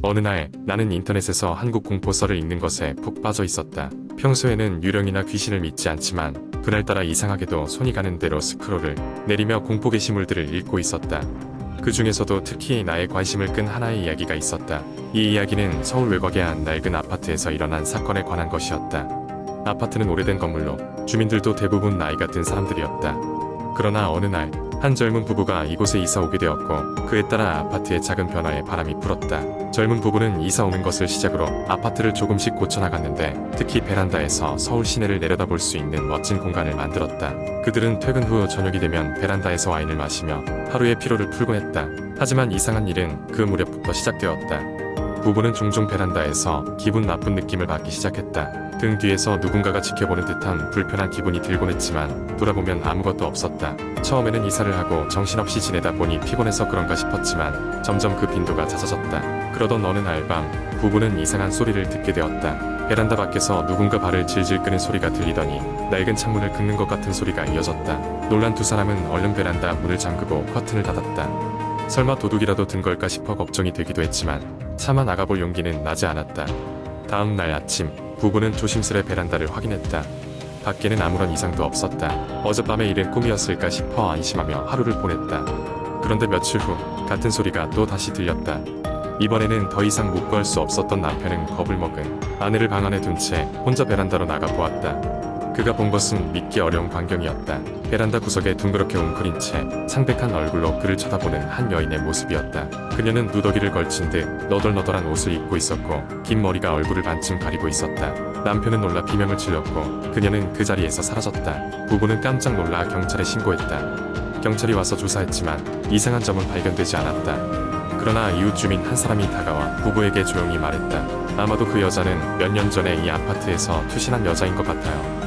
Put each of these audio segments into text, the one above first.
어느 날 나는 인터넷에서 한국 공포썰을 읽는 것에 푹 빠져 있었다. 평소에는 유령이나 귀신을 믿지 않지만 그날따라 이상하게도 손이 가는 대로 스크롤을 내리며 공포 게시물들을 읽고 있었다. 그 중에서도 특히 나의 관심을 끈 하나의 이야기가 있었다. 이 이야기는 서울 외곽의 한 낡은 아파트에서 일어난 사건에 관한 것이었다. 아파트는 오래된 건물로 주민들도 대부분 나이가 든 사람들이었다. 그러나 어느 날 한 젊은 부부가 이곳에 이사 오게 되었고 그에 따라 아파트의 작은 변화에 바람이 불었다. 젊은 부부는 이사 오는 것을 시작으로 아파트를 조금씩 고쳐나갔는데 특히 베란다에서 서울 시내를 내려다볼 수 있는 멋진 공간을 만들었다. 그들은 퇴근 후 저녁이 되면 베란다에서 와인을 마시며 하루의 피로를 풀곤 했다. 하지만 이상한 일은 그 무렵부터 시작되었다. 부부는 종종 베란다에서 기분 나쁜 느낌을 받기 시작했다. 등 뒤에서 누군가가 지켜보는 듯한 불편한 기분이 들곤 했지만 돌아보면 아무것도 없었다. 처음에는 이사를 하고 정신없이 지내다 보니 피곤해서 그런가 싶었지만 점점 그 빈도가 잦아졌다. 그러던 어느 날 밤 부부는 이상한 소리를 듣게 되었다. 베란다 밖에서 누군가 발을 질질 끄는 소리가 들리더니 낡은 창문을 긁는 것 같은 소리가 이어졌다. 놀란 두 사람은 얼른 베란다 문을 잠그고 커튼을 닫았다. 설마 도둑이라도 든 걸까 싶어 걱정이 되기도 했지만 차마 나가볼 용기는 나지 않았다. 다음 날 아침 부부는 조심스레 베란다를 확인했다. 밖에는 아무런 이상도 없었다. 어젯밤의 일은 꿈이었을까 싶어 안심하며 하루를 보냈다. 그런데 며칠 후 같은 소리가 또 다시 들렸다. 이번에는 더 이상 못 구할 수 없었던 남편은 겁을 먹은 아내를 방 안에 둔 채 혼자 베란다로 나가 보았다. 그가 본 것은 믿기 어려운 광경이었다. 베란다 구석에 둥그렇게 웅크린 채 창백한 얼굴로 그를 쳐다보는 한 여인의 모습이었다. 그녀는 누더기를 걸친 듯 너덜너덜한 옷을 입고 있었고 긴 머리가 얼굴을 반쯤 가리고 있었다. 남편은 놀라 비명을 질렀고 그녀는 그 자리에서 사라졌다. 부부는 깜짝 놀라 경찰에 신고했다. 경찰이 와서 조사했지만 이상한 점은 발견되지 않았다. 그러나 이웃 주민 한 사람이 다가와 부부에게 조용히 말했다. 아마도 그 여자는 몇 년 전에 이 아파트에서 투신한 여자인 것 같아요.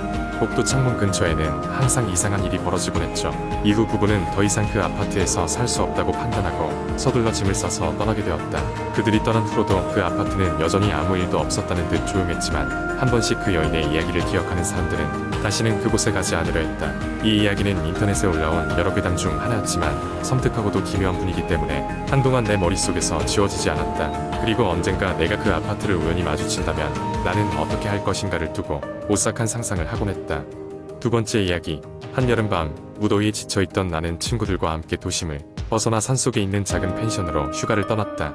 복도 창문 근처에는 항상 이상한 일이 벌어지곤 했죠. 이후 부부는 더 이상 그 아파트에서 살 수 없다고 판단하고 서둘러 짐을 싸서 떠나게 되었다. 그들이 떠난 후로도 그 아파트는 여전히 아무 일도 없었다는 듯 조용했지만 한 번씩 그 여인의 이야기를 기억하는 사람들은 다시는 그곳에 가지 않으려 했다. 이 이야기는 인터넷에 올라온 여러 괴담 중 하나였지만 섬뜩하고도 기묘한 분위기 때문에 한동안 내 머릿속에서 지워지지 않았다. 그리고 언젠가 내가 그 아파트를 우연히 마주친다면 나는 어떻게 할 것인가를 두고 오싹한 상상을 하곤 했다. 두 번째 이야기. 한여름밤 무더위에 지쳐있던 나는 친구들과 함께 도심을 벗어나 산속에 있는 작은 펜션으로 휴가를 떠났다.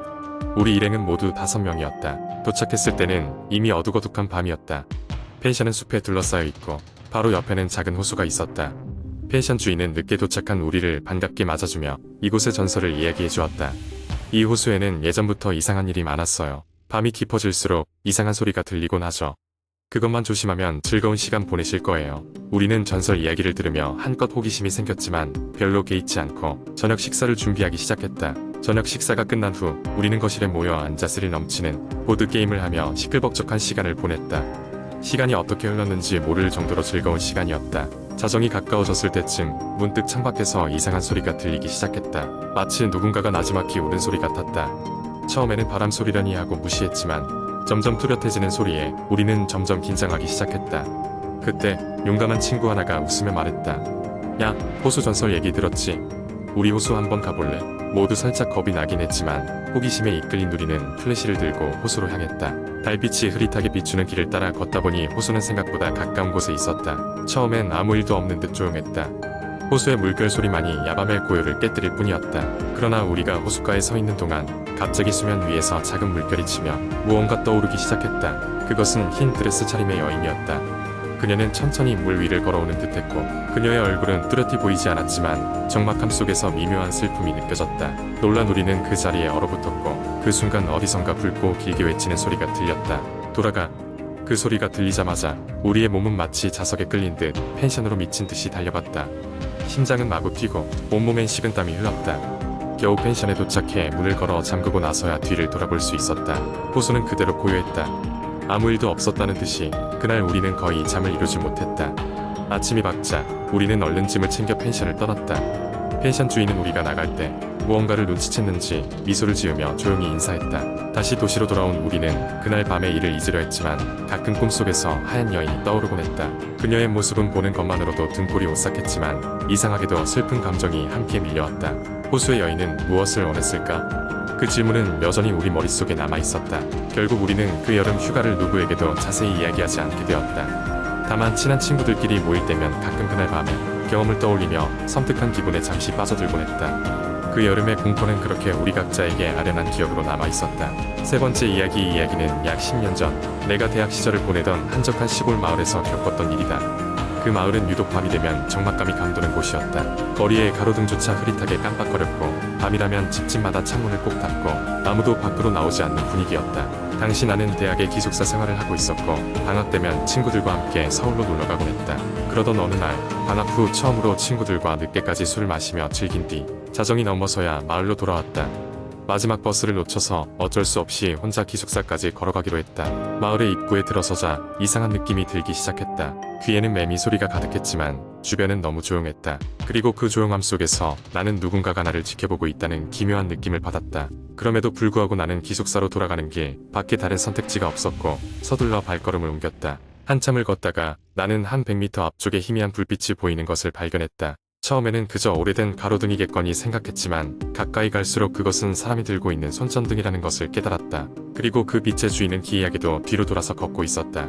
우리 일행은 모두 5명이었다. 도착했을 때는 이미 어둑어둑한 밤이었다. 펜션은 숲에 둘러싸여 있고 바로 옆에는 작은 호수가 있었다. 펜션 주인은 늦게 도착한 우리를 반갑게 맞아주며 이곳의 전설을 이야기해 주었다. 이 호수에는 예전부터 이상한 일이 많았어요. 밤이 깊어질수록 이상한 소리가 들리곤 하죠. 그것만 조심하면 즐거운 시간 보내실 거예요. 우리는 전설 이야기를 들으며 한껏 호기심이 생겼지만 별로 개의치 않고 저녁 식사를 준비하기 시작했다. 저녁 식사가 끝난 후 우리는 거실에 모여 앉아 스릴 넘치는 보드게임을 하며 시끌벅적한 시간을 보냈다. 시간이 어떻게 흘렀는지 모를 정도로 즐거운 시간이었다. 자정이 가까워졌을 때쯤 문득 창밖에서 이상한 소리가 들리기 시작했다. 마치 누군가가 나지막히 우는 소리 같았다. 처음에는 바람 소리라니 하고 무시했지만 점점 뚜렷해지는 소리에 우리는 점점 긴장하기 시작했다. 그때 용감한 친구 하나가 웃으며 말했다. 야, 호수 전설 얘기 들었지? 우리 호수 한번 가볼래? 모두 살짝 겁이 나긴 했지만 호기심에 이끌린 우리는 플래시를 들고 호수로 향했다. 달빛이 흐릿하게 비추는 길을 따라 걷다 보니 호수는 생각보다 가까운 곳에 있었다. 처음엔 아무 일도 없는 듯 조용했다. 호수의 물결 소리만이 야밤의 고요를 깨뜨릴 뿐이었다. 그러나 우리가 호숫가에 서 있는 동안 갑자기 수면 위에서 작은 물결이 치며 무언가 떠오르기 시작했다. 그것은 흰 드레스 차림의 여인이었다. 그녀는 천천히 물 위를 걸어오는 듯했고 그녀의 얼굴은 뚜렷이 보이지 않았지만 적막함 속에서 미묘한 슬픔이 느껴졌다. 놀란 우리는 그 자리에 얼어붙었고 그 순간 어디선가 붉고 길게 외치는 소리가 들렸다. 돌아가. 그 소리가 들리자마자 우리의 몸은 마치 자석에 끌린 듯 펜션으로 미친 듯이 달려갔다. 심장은 마구 뛰고 온몸엔 식은땀이 흘렀다. 겨우 펜션에 도착해 문을 걸어 잠그고 나서야 뒤를 돌아볼 수 있었다. 호수는 그대로 고요했다. 아무 일도 없었다는 듯이 그날 우리는 거의 잠을 이루지 못했다. 아침이 밝자 우리는 얼른 짐을 챙겨 펜션을 떠났다. 펜션 주인은 우리가 나갈 때 무언가를 눈치챘는지 미소를 지으며 조용히 인사했다. 다시 도시로 돌아온 우리는 그날 밤의 일을 잊으려 했지만 가끔 꿈속에서 하얀 여인이 떠오르곤 했다. 그녀의 모습은 보는 것만으로도 등골이 오싹했지만 이상하게도 슬픈 감정이 함께 밀려왔다. 호수의 여인은 무엇을 원했을까? 그 질문은 여전히 우리 머릿속에 남아있었다. 결국 우리는 그 여름 휴가를 누구에게도 자세히 이야기하지 않게 되었다. 다만 친한 친구들끼리 모일 때면 가끔 그날 밤에 경험을 떠올리며 섬뜩한 기분에 잠시 빠져들곤 했다. 그 여름의 공포는 그렇게 우리 각자에게 아련한 기억으로 남아있었다. 세 번째 이야기는 약 10년 전 내가 대학 시절을 보내던 한적한 시골 마을에서 겪었던 일이다. 그 마을은 유독 밤이 되면 적막감이 감도는 곳이었다. 거리에 가로등조차 흐릿하게 깜빡거렸고 밤이라면 집집마다 창문을 꼭 닫고 아무도 밖으로 나오지 않는 분위기였다. 당시 나는 대학의 기숙사 생활을 하고 있었고 방학 되면 친구들과 함께 서울로 놀러가곤 했다. 그러던 어느 날 방학 후 처음으로 친구들과 늦게까지 술을 마시며 즐긴 뒤 자정이 넘어서야 마을로 돌아왔다. 마지막 버스를 놓쳐서 어쩔 수 없이 혼자 기숙사까지 걸어가기로 했다. 마을의 입구에 들어서자 이상한 느낌이 들기 시작했다. 귀에는 매미 소리가 가득했지만 주변은 너무 조용했다. 그리고 그 조용함 속에서 나는 누군가가 나를 지켜보고 있다는 기묘한 느낌을 받았다. 그럼에도 불구하고 나는 기숙사로 돌아가는 길 밖에 다른 선택지가 없었고 서둘러 발걸음을 옮겼다. 한참을 걷다가 나는 한 100m 앞쪽에 희미한 불빛이 보이는 것을 발견했다. 처음에는 그저 오래된 가로등이겠거니 생각했지만 가까이 갈수록 그것은 사람이 들고 있는 손전등이라는 것을 깨달았다. 그리고 그 빛의 주인은 기이하게도 뒤로 돌아서 걷고 있었다.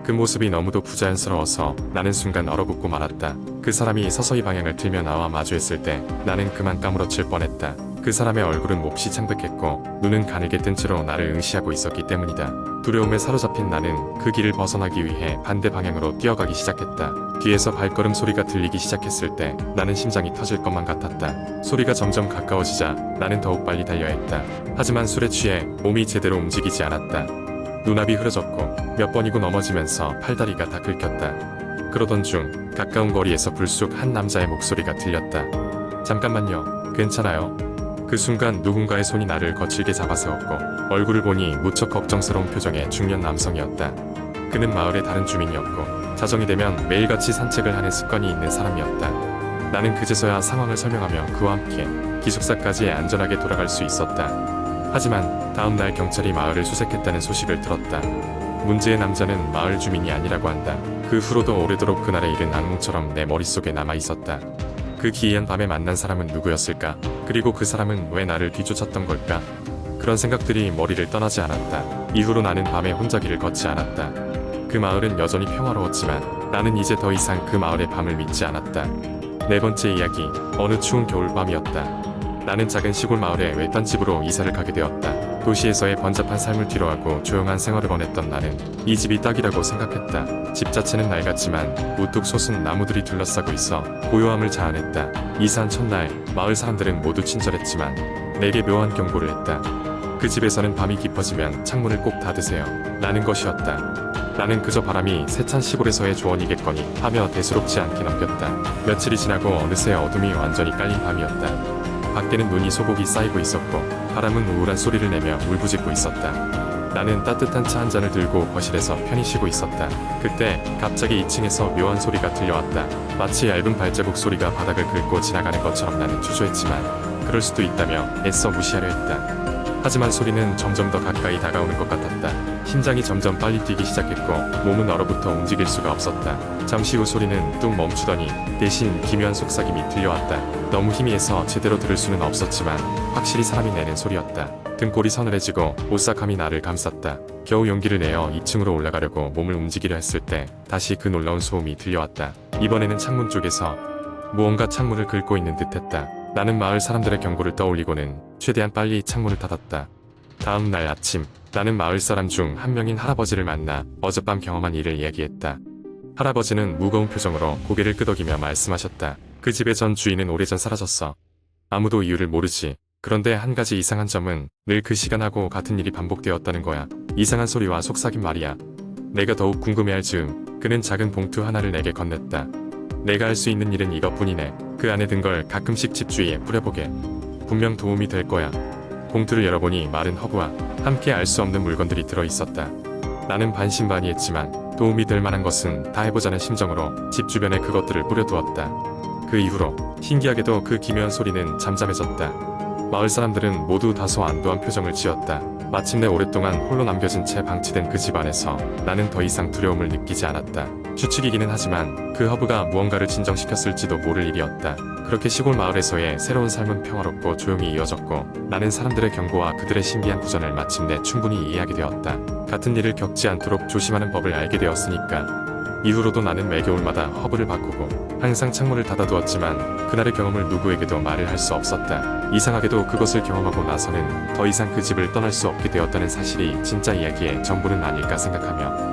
그 모습이 너무도 부자연스러워서 나는 순간 얼어붙고 말았다. 그 사람이 서서히 방향을 틀며 나와 마주했을 때 나는 그만 까무러칠 뻔했다. 그 사람의 얼굴은 몹시 창백했고 눈은 가늘게 뜬 채로 나를 응시하고 있었기 때문이다. 두려움에 사로잡힌 나는 그 길을 벗어나기 위해 반대 방향으로 뛰어가기 시작했다. 뒤에서 발걸음 소리가 들리기 시작했을 때 나는 심장이 터질 것만 같았다. 소리가 점점 가까워지자 나는 더욱 빨리 달려야 했다. 하지만 술에 취해 몸이 제대로 움직이지 않았다. 눈앞이 흐려졌고 몇 번이고 넘어지면서 팔다리가 다 긁혔다. 그러던 중 가까운 거리에서 불쑥 한 남자의 목소리가 들렸다. 잠깐만요. 괜찮아요? 그 순간 누군가의 손이 나를 거칠게 잡아세웠고 얼굴을 보니 무척 걱정스러운 표정의 중년 남성이었다. 그는 마을의 다른 주민이었고 자정이 되면 매일같이 산책을 하는 습관이 있는 사람이었다. 나는 그제서야 상황을 설명하며 그와 함께 기숙사까지 안전하게 돌아갈 수 있었다. 하지만 다음 날 경찰이 마을을 수색했다는 소식을 들었다. 문제의 남자는 마을 주민이 아니라고 한다. 그 후로도 오래도록 그날의 일은 악몽처럼 내 머릿속에 남아있었다. 그 기이한 밤에 만난 사람은 누구였을까? 그리고 그 사람은 왜 나를 뒤쫓았던 걸까? 그런 생각들이 머리를 떠나지 않았다. 이후로 나는 밤에 혼자 길을 걷지 않았다. 그 마을은 여전히 평화로웠지만 나는 이제 더 이상 그 마을의 밤을 믿지 않았다. 네 번째 이야기, 어느 추운 겨울밤이었다. 나는 작은 시골 마을의 외딴 집으로 이사를 가게 되었다. 도시에서의 번잡한 삶을 뒤로하고 조용한 생활을 원했던 나는 이 집이 딱이라고 생각했다. 집 자체는 낡았지만 우뚝 솟은 나무들이 둘러싸고 있어 고요함을 자아냈다. 이사한 첫날 마을 사람들은 모두 친절했지만 내게 묘한 경고를 했다. 그 집에서는 밤이 깊어지면 창문을 꼭 닫으세요. 라는 것이었다. 나는 그저 바람이 세찬 시골에서의 조언이겠거니 하며 대수롭지 않게 넘겼다. 며칠이 지나고 어느새 어둠이 완전히 깔린 밤이었다. 밖에는 눈이 소복이 쌓이고 있었고 바람은 우울한 소리를 내며 울부짖고 있었다. 나는 따뜻한 차 한 잔을 들고 거실에서 편히 쉬고 있었다. 그때 갑자기 2층에서 묘한 소리가 들려왔다. 마치 얇은 발자국 소리가 바닥을 긁고 지나가는 것처럼 나는 주저했지만 그럴 수도 있다며 애써 무시하려 했다. 하지만 소리는 점점 더 가까이 다가오는 것 같았다. 심장이 점점 빨리 뛰기 시작했고 몸은 얼어붙어 움직일 수가 없었다. 잠시 후 소리는 뚝 멈추더니 대신 기묘한 속삭임이 들려왔다. 너무 희미해서 제대로 들을 수는 없었지만 확실히 사람이 내는 소리였다. 등골이 서늘해지고 오싹함이 나를 감쌌다. 겨우 용기를 내어 2층으로 올라가려고 몸을 움직이려 했을 때 다시 그 놀라운 소음이 들려왔다. 이번에는 창문 쪽에서 무언가 창문을 긁고 있는 듯했다. 나는 마을 사람들의 경고를 떠올리고는 최대한 빨리 창문을 닫았다. 다음 날 아침 나는 마을 사람 중 한 명인 할아버지를 만나 어젯밤 경험한 일을 이야기했다. 할아버지는 무거운 표정으로 고개를 끄덕이며 말씀하셨다. 그 집의 전 주인은 오래전 사라졌어. 아무도 이유를 모르지. 그런데 한 가지 이상한 점은 늘 그 시간하고 같은 일이 반복되었다는 거야. 이상한 소리와 속삭임 말이야. 내가 더욱 궁금해할 즈음 그는 작은 봉투 하나를 내게 건넸다. 내가 할 수 있는 일은 이것뿐이네. 그 안에 든 걸 가끔씩 집 주위에 뿌려보게. 분명 도움이 될 거야. 봉투를 열어보니 마른 허브와 함께 알 수 없는 물건들이 들어있었다. 나는 반신반의했지만 도움이 될 만한 것은 다 해보자는 심정으로 집 주변에 그것들을 뿌려두었다. 그 이후로 신기하게도 그 기묘한 소리는 잠잠해졌다. 마을 사람들은 모두 다소 안도한 표정을 지었다. 마침내 오랫동안 홀로 남겨진 채 방치된 그 집 안에서 나는 더 이상 두려움을 느끼지 않았다. 추측이기는 하지만 그 허브가 무언가를 진정시켰을지도 모를 일이었다. 그렇게 시골 마을에서의 새로운 삶은 평화롭고 조용히 이어졌고 나는 사람들의 경고와 그들의 신비한 도전을 마침내 충분히 이해하게 되었다. 같은 일을 겪지 않도록 조심하는 법을 알게 되었으니까. 이후로도 나는 매겨울마다 허브를 바꾸고 항상 창문을 닫아두었지만 그날의 경험을 누구에게도 말을 할 수 없었다. 이상하게도 그것을 경험하고 나서는 더 이상 그 집을 떠날 수 없게 되었다는 사실이 진짜 이야기의 전부는 아닐까 생각하며